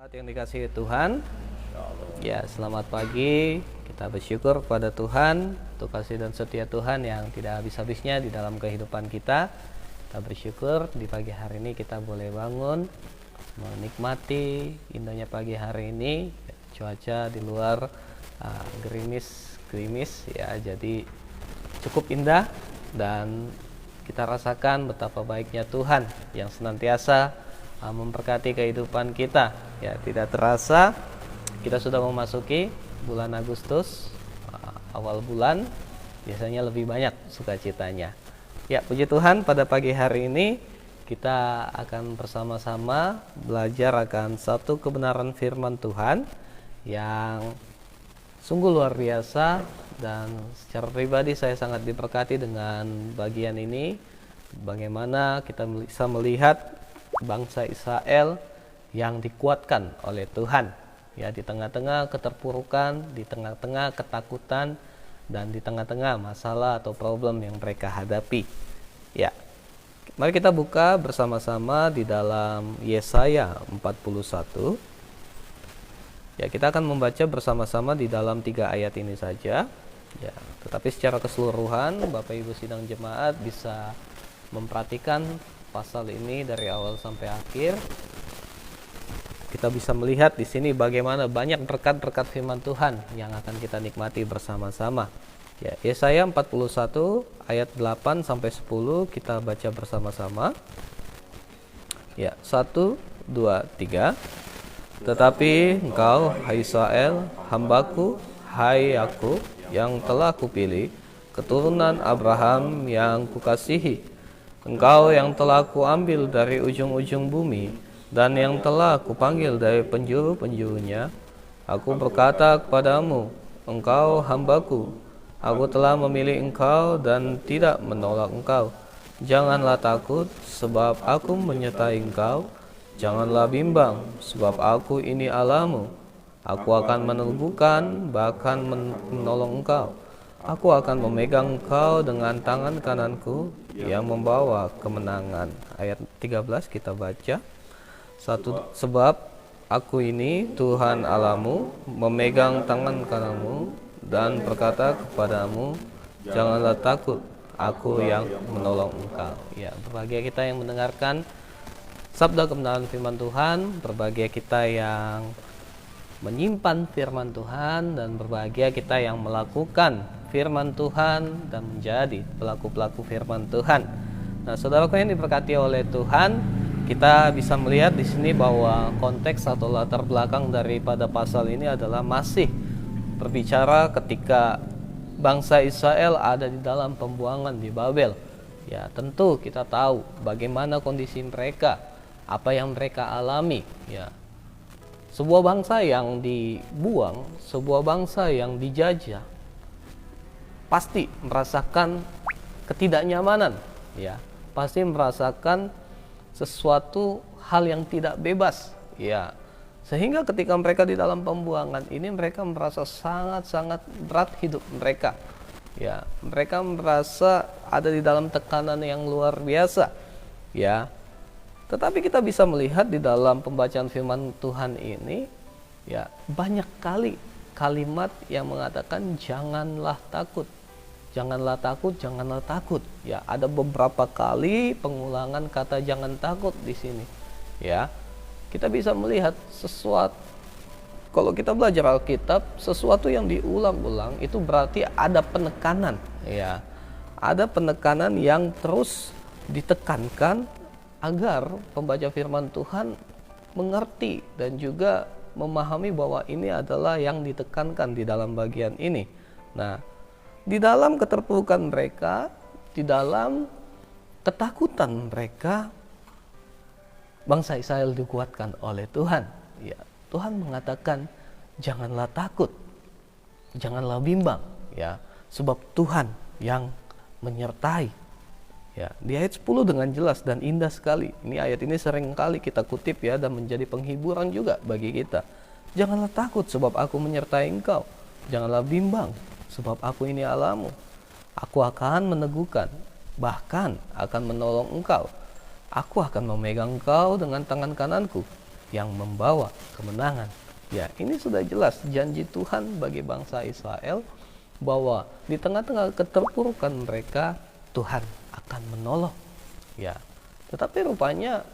Jemaat yang dikasihi Tuhan, ya selamat pagi. Kita bersyukur kepada Tuhan untuk kasih dan setia Tuhan yang tidak habis-habisnya di dalam kehidupan kita. Kita bersyukur di pagi hari ini kita boleh bangun, menikmati indahnya pagi hari ini. Cuaca di luar gerimis ya, jadi cukup indah dan kita rasakan betapa baiknya Tuhan yang senantiasa memberkati kehidupan kita. Ya, tidak terasa kita sudah memasuki bulan Agustus, awal bulan biasanya lebih banyak sukacitanya. Ya, puji Tuhan, pada pagi hari ini kita akan bersama-sama belajar akan satu kebenaran firman Tuhan yang sungguh luar biasa, dan secara pribadi saya sangat diberkati dengan bagian ini. Bagaimana kita bisa melihat bangsa Israel yang dikuatkan oleh Tuhan, ya, di tengah-tengah keterpurukan, di tengah-tengah ketakutan, dan di tengah-tengah masalah atau problem yang mereka hadapi. Ya, mari kita buka bersama-sama di dalam Yesaya 41. Ya, kita akan membaca bersama-sama di dalam 3 ayat ini saja. Ya, tetapi secara keseluruhan Bapak Ibu sidang jemaat bisa memperhatikan pasal ini dari awal sampai akhir. Kita bisa melihat di sini bagaimana banyak berkat-berkat firman Tuhan yang akan kita nikmati bersama-sama. Ya, Yesaya 41 ayat 8 sampai 10 kita baca bersama-sama. Ya, 1 2 3. Tetapi engkau, hai Israel, hambaku, hai aku yang telah kupilih, keturunan Abraham yang kukasihi. Engkau yang telah kuambil dari ujung-ujung bumi, dan yang telah kupanggil dari penjuru-penjurunya. Aku berkata kepadamu, engkau hambaku, aku telah memilih engkau dan tidak menolak engkau. Janganlah takut, sebab aku menyertai engkau. Janganlah bimbang, sebab aku ini Allahmu. Aku akan meneguhkan, bahkan menolong engkau. Aku akan memegang engkau dengan tangan kananku yang membawa kemenangan. Ayat 13 kita baca. Sebab aku ini Tuhan Allahmu, memegang tangan kananmu dan berkata kepadamu, janganlah takut, aku yang menolong engkau. Ya, berbahagia kita yang mendengarkan sabda kebenaran firman Tuhan, berbahagia kita yang menyimpan firman Tuhan, dan berbahagia kita yang melakukan firman Tuhan dan menjadi pelaku-pelaku firman Tuhan. Nah, saudaraku yang diberkati oleh Tuhan, kita bisa melihat di sini bahwa konteks atau latar belakang daripada pasal ini adalah masih berbicara ketika bangsa Israel ada di dalam pembuangan di Babel. Ya, tentu kita tahu bagaimana kondisi mereka, apa yang mereka alami. Ya, sebuah bangsa yang dibuang, sebuah bangsa yang dijajah, pasti merasakan ketidaknyamanan, ya, pasti merasakan sesuatu hal yang tidak bebas, ya, sehingga ketika mereka di dalam pembuangan ini mereka merasa sangat-sangat berat hidup mereka, ya, mereka merasa ada di dalam tekanan yang luar biasa, ya. Tetapi kita bisa melihat di dalam pembacaan firman Tuhan ini, ya, banyak kali kalimat yang mengatakan janganlah takut. Janganlah takut, janganlah takut. Ya, ada beberapa kali pengulangan kata jangan takut di sini. Ya. Kita bisa melihat sesuatu, kalau kita belajar Alkitab, sesuatu yang diulang-ulang itu berarti ada penekanan, ya. Ada penekanan yang terus ditekankan agar pembaca firman Tuhan mengerti dan juga memahami bahwa ini adalah yang ditekankan di dalam bagian ini. Nah, di dalam keterpurukan mereka, di dalam ketakutan mereka, bangsa Israel dikuatkan oleh Tuhan. Ya, Tuhan mengatakan janganlah takut, janganlah bimbang, ya, sebab Tuhan yang menyertai. Ya, di ayat 10 dengan jelas dan indah sekali. Ini ayat ini sering kali kita kutip, ya, dan menjadi penghiburan juga bagi kita. Janganlah takut sebab aku menyertai engkau. Janganlah bimbang sebab aku ini Allahmu. Aku akan meneguhkan, bahkan akan menolong engkau. Aku akan memegang engkau dengan tangan kananku. yang membawa kemenangan. Ya, ini sudah jelas janji Tuhan bagi bangsa Israel bahwa di tengah-tengah keterpurukan mereka Tuhan akan menolong. Ya, tetapi rupanya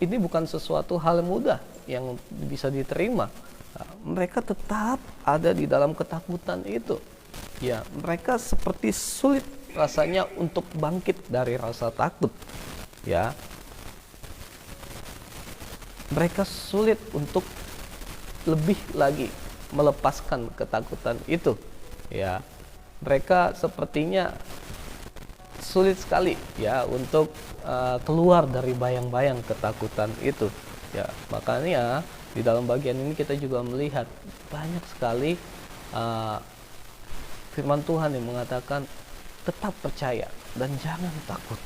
ini bukan sesuatu hal yang mudah yang bisa diterima. Nah, mereka tetap ada di dalam ketakutan itu. Ya, mereka seperti sulit rasanya untuk bangkit dari rasa takut. Ya, mereka sulit untuk lebih lagi melepaskan ketakutan itu. Ya, mereka sepertinya sulit sekali ya untuk keluar dari bayang-bayang ketakutan itu. Ya, makanya di dalam bagian ini kita juga melihat banyak sekali firman Tuhan yang mengatakan tetap percaya dan jangan takut.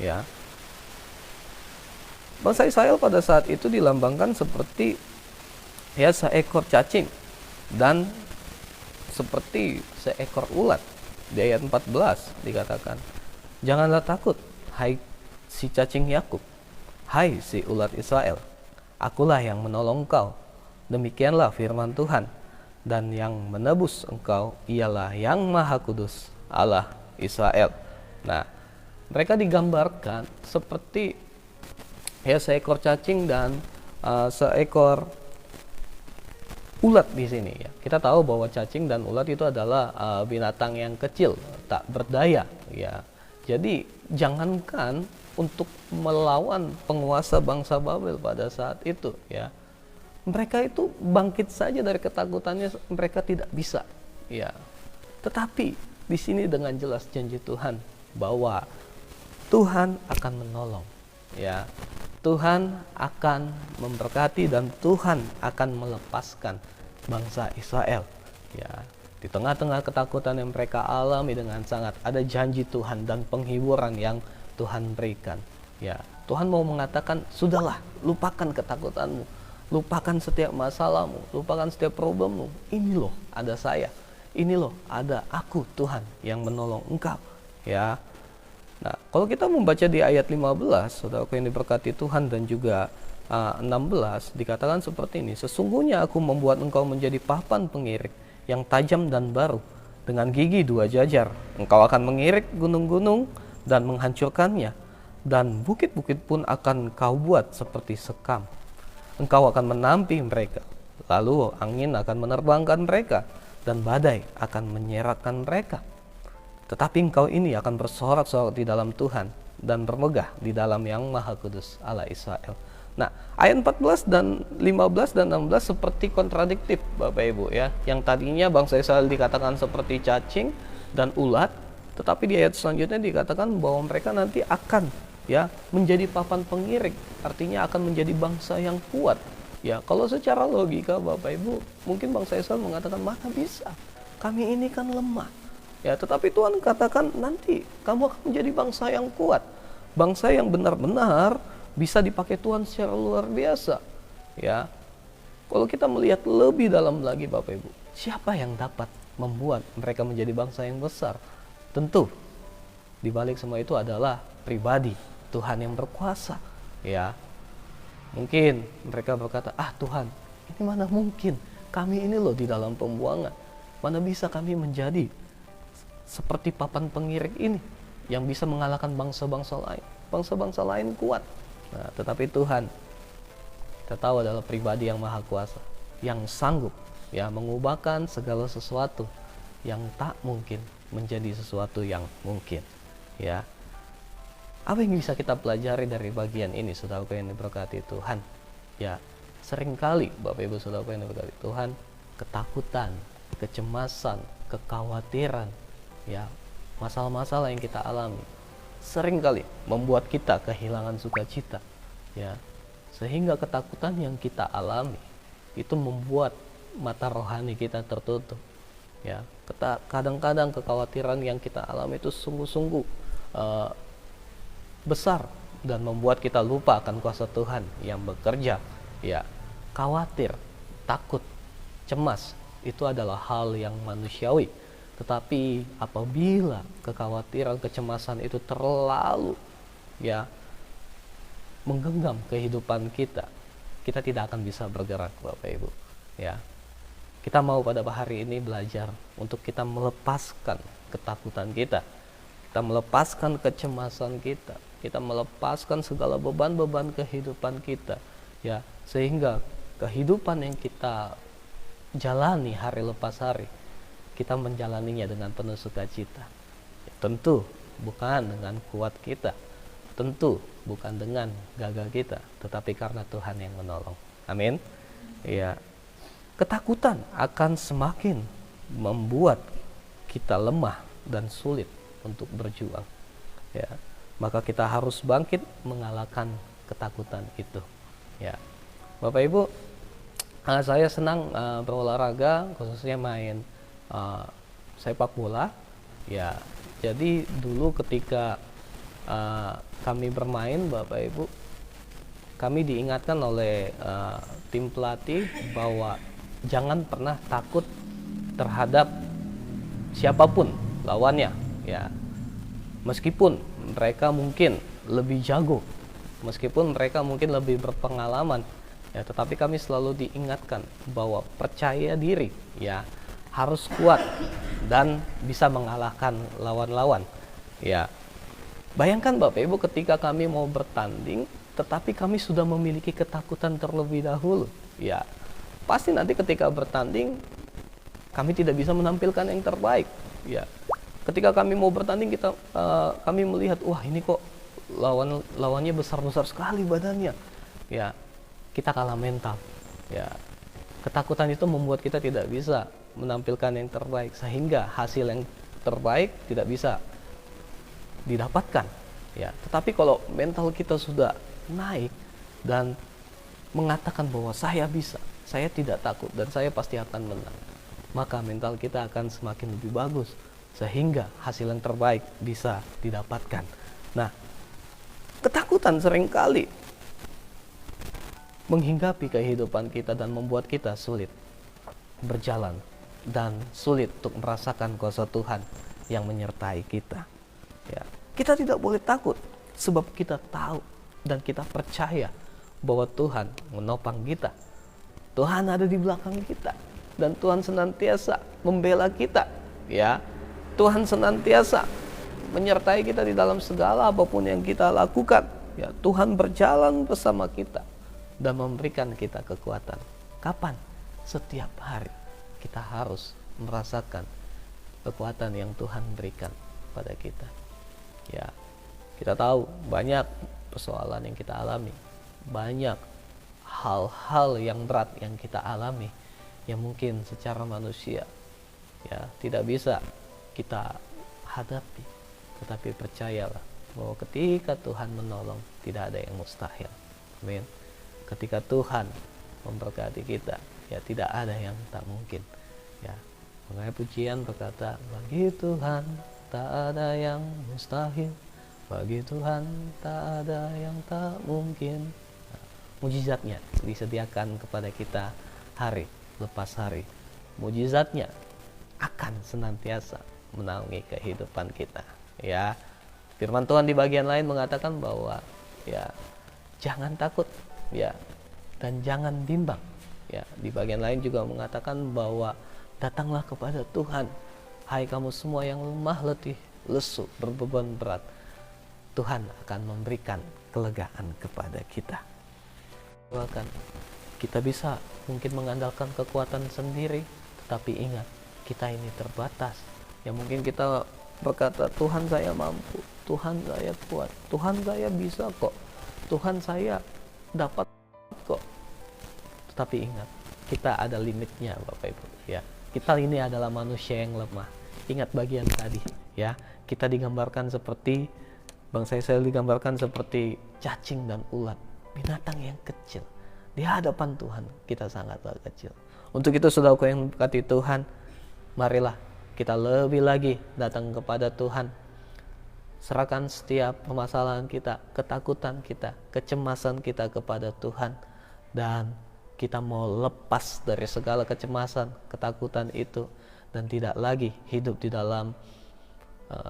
Ya, bangsa Israel pada saat itu dilambangkan seperti ya seekor cacing dan seperti seekor ulat. Di ayat 14 dikatakan, janganlah takut, hai si cacing Yakub, hai si ulat Israel, akulah yang menolong engkau. Demikianlah firman Tuhan, dan yang menebus engkau ialah yang Maha Kudus, Allah Israel. Nah, mereka digambarkan seperti ya seekor cacing dan seekor ulat di sini ya. Kita tahu bahwa cacing dan ulat itu adalah binatang yang kecil, tak berdaya ya. Jadi jangankan untuk melawan penguasa bangsa Babel pada saat itu ya. Mereka itu bangkit saja dari ketakutannya, mereka tidak bisa ya. Tetapi di sini dengan jelas janji Tuhan bahwa Tuhan akan menolong ya. Tuhan akan memberkati dan Tuhan akan melepaskan bangsa Israel. Ya, di tengah-tengah ketakutan yang mereka alami dengan sangat ada janji Tuhan dan penghiburan yang Tuhan berikan. Ya, Tuhan mau mengatakan, sudahlah, lupakan ketakutanmu, lupakan setiap masalahmu, lupakan setiap problemmu. Ini loh ada saya. Ini loh ada aku Tuhan yang menolong engkau. Ya. Nah, kalau kita membaca di ayat 15, saudaraku yang diberkati Tuhan, dan juga 16, dikatakan seperti ini, sesungguhnya aku membuat engkau menjadi papan pengirik yang tajam dan baru, dengan gigi 2 jajar. Engkau akan mengirik gunung-gunung dan menghancurkannya, dan bukit-bukit pun akan kau buat seperti sekam. Engkau akan menampi mereka, lalu angin akan menerbangkan mereka, dan badai akan menyeratkan mereka. Tetapi engkau ini akan bersorak-sorak di dalam Tuhan dan bermegah di dalam yang Maha Kudus, Allah Israel. Nah, ayat 14 dan 15 dan 16 seperti kontradiktif Bapak Ibu ya. Yang tadinya bangsa Israel dikatakan seperti cacing dan ulat, tetapi di ayat selanjutnya dikatakan bahwa mereka nanti akan ya menjadi papan pengirik, artinya akan menjadi bangsa yang kuat. Ya, kalau secara logika Bapak Ibu, mungkin bangsa Israel mengatakan, mana bisa? Kami ini kan lemah. Ya, tetapi Tuhan katakan nanti kamu akan menjadi bangsa yang kuat, bangsa yang benar-benar bisa dipakai Tuhan secara luar biasa. Ya, kalau kita melihat lebih dalam lagi Bapak Ibu, siapa yang dapat membuat mereka menjadi bangsa yang besar? Tentu di balik semua itu adalah pribadi Tuhan yang berkuasa. Ya, mungkin mereka berkata, Tuhan, ini mana mungkin? Kami ini loh di dalam pembuangan, mana bisa kami menjadi seperti papan pengirik ini yang bisa mengalahkan bangsa-bangsa lain. Bangsa-bangsa lain kuat. Nah, tetapi Tuhan, kita tahu adalah pribadi yang maha kuasa, yang sanggup ya mengubahkan segala sesuatu yang tak mungkin menjadi sesuatu yang mungkin. Ya. Apa yang bisa kita pelajari dari bagian ini, saudaraku yang diberkati Tuhan? Ya, seringkali Bapak Ibu saudaraku yang diberkati Tuhan, ketakutan, kecemasan, kekhawatiran, ya, masalah-masalah yang kita alami seringkali membuat kita kehilangan sukacita, ya, sehingga ketakutan yang kita alami itu membuat mata rohani kita tertutup, ya. Kadang-kadang kekhawatiran yang kita alami itu sungguh-sungguh besar dan membuat kita lupa akan kuasa Tuhan yang bekerja, ya. Khawatir, takut, cemas itu adalah hal yang manusiawi. Tetapi apabila kekhawatiran, kecemasan itu terlalu ya menggenggam kehidupan kita, kita tidak akan bisa bergerak, Bapak Ibu. Ya, kita mau pada hari ini belajar untuk kita melepaskan ketakutan kita, kita melepaskan kecemasan kita melepaskan segala beban-beban kehidupan kita, ya, sehingga kehidupan yang kita jalani hari lepas hari, kita menjalaninya dengan penuh sukacita. Ya, tentu bukan dengan kuat kita, tentu bukan dengan gagah kita, tetapi karena Tuhan yang menolong. Amin. Ya, ketakutan akan semakin membuat kita lemah dan sulit untuk berjuang. Ya, maka kita harus bangkit mengalahkan ketakutan itu. Ya, Bapak Ibu, saya senang berolahraga, khususnya main sepak bola. Ya, jadi dulu ketika kami bermain, Bapak Ibu, kami diingatkan oleh tim pelatih bahwa jangan pernah takut terhadap siapapun lawannya, ya. Meskipun mereka mungkin lebih jago, meskipun mereka mungkin lebih berpengalaman, ya, tetapi kami selalu diingatkan bahwa percaya diri, ya, harus kuat dan bisa mengalahkan lawan-lawan. Ya, bayangkan Bapak Ibu ketika kami mau bertanding, tetapi kami sudah memiliki ketakutan terlebih dahulu. Ya, pasti nanti ketika bertanding kami tidak bisa menampilkan yang terbaik. Ya, ketika kami mau bertanding kami melihat, wah ini kok lawannya besar-besar sekali badannya. Ya, kita kalah mental. Ya, ketakutan itu membuat kita tidak bisa menampilkan yang terbaik, sehingga hasil yang terbaik tidak bisa didapatkan. Ya, tetapi kalau mental kita sudah naik dan mengatakan bahwa saya bisa, saya tidak takut, dan saya pasti akan menang, maka mental kita akan semakin lebih bagus, sehingga hasil yang terbaik bisa didapatkan. Nah, ketakutan seringkali menghinggapi kehidupan kita dan membuat kita sulit berjalan dan sulit untuk merasakan kuasa Tuhan yang menyertai kita. Ya, kita tidak boleh takut, sebab kita tahu dan kita percaya bahwa Tuhan menopang kita. Tuhan ada di belakang kita dan Tuhan senantiasa membela kita. Ya, Tuhan senantiasa menyertai kita di dalam segala apapun yang kita lakukan. Ya, Tuhan berjalan bersama kita dan memberikan kita kekuatan. Kapan? Setiap hari kita harus merasakan kekuatan yang Tuhan berikan pada kita. Ya, kita tahu banyak persoalan yang kita alami, banyak hal-hal yang berat yang kita alami, yang mungkin secara manusia, ya, tidak bisa kita hadapi. Tetapi percayalah bahwa ketika Tuhan menolong, tidak ada yang mustahil. Amin. Ketika Tuhan memberkati kita, ya, tidak ada yang tak mungkin. Ya, makanya pujian berkata, bagi Tuhan tak ada yang mustahil, bagi Tuhan tak ada yang tak mungkin. Nah, mujizatnya disediakan kepada kita hari lepas hari. Mujizatnya akan senantiasa menaungi kehidupan kita. Ya, firman Tuhan di bagian lain mengatakan bahwa, ya, jangan takut, ya, dan jangan bimbang. Ya, di bagian lain juga mengatakan bahwa datanglah kepada Tuhan, hai kamu semua yang lemah letih, lesu, berbeban berat. Tuhan akan memberikan kelegaan kepada kita. Kita bisa mungkin mengandalkan kekuatan sendiri, tetapi ingat, kita ini terbatas. Ya, mungkin kita berkata, Tuhan saya mampu, Tuhan saya kuat, Tuhan saya bisa kok, Tuhan saya dapat kok. Tetapi ingat, kita ada limitnya, Bapak Ibu. Ya, kita ini adalah manusia yang lemah. Ingat bagian tadi, ya, kita digambarkan seperti, bangsa Israel digambarkan seperti cacing dan ulat, binatang yang kecil. Di hadapan Tuhan kita sangatlah kecil. Untuk itu, saudaraku yang diberkati Tuhan, marilah kita lebih lagi datang kepada Tuhan. Serahkan setiap permasalahan kita, ketakutan kita, kecemasan kita kepada Tuhan, dan kita mau lepas dari segala kecemasan, ketakutan itu, dan tidak lagi hidup di dalam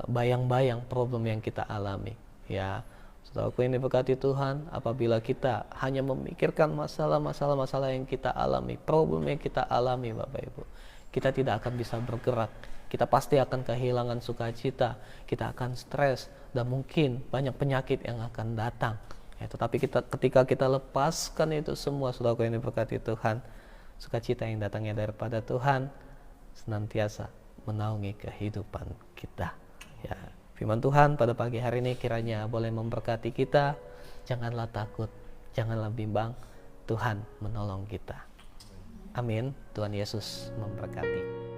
bayang-bayang problem yang kita alami. Ya, Saudaraku yang diberkati Tuhan, apabila kita hanya memikirkan masalah yang kita alami, problem yang kita alami Bapak Ibu, kita tidak akan bisa bergerak. Kita pasti akan kehilangan sukacita, kita akan stres, dan mungkin banyak penyakit yang akan datang. Tetapi ketika kita lepaskan itu semua, saudaraku yang diberkati Tuhan, sukacita yang datangnya daripada Tuhan senantiasa menaungi kehidupan kita. Ya, firman Tuhan pada pagi hari ini kiranya boleh memberkati kita. Janganlah takut, janganlah bimbang, Tuhan menolong kita. Amin. Tuhan Yesus memberkati.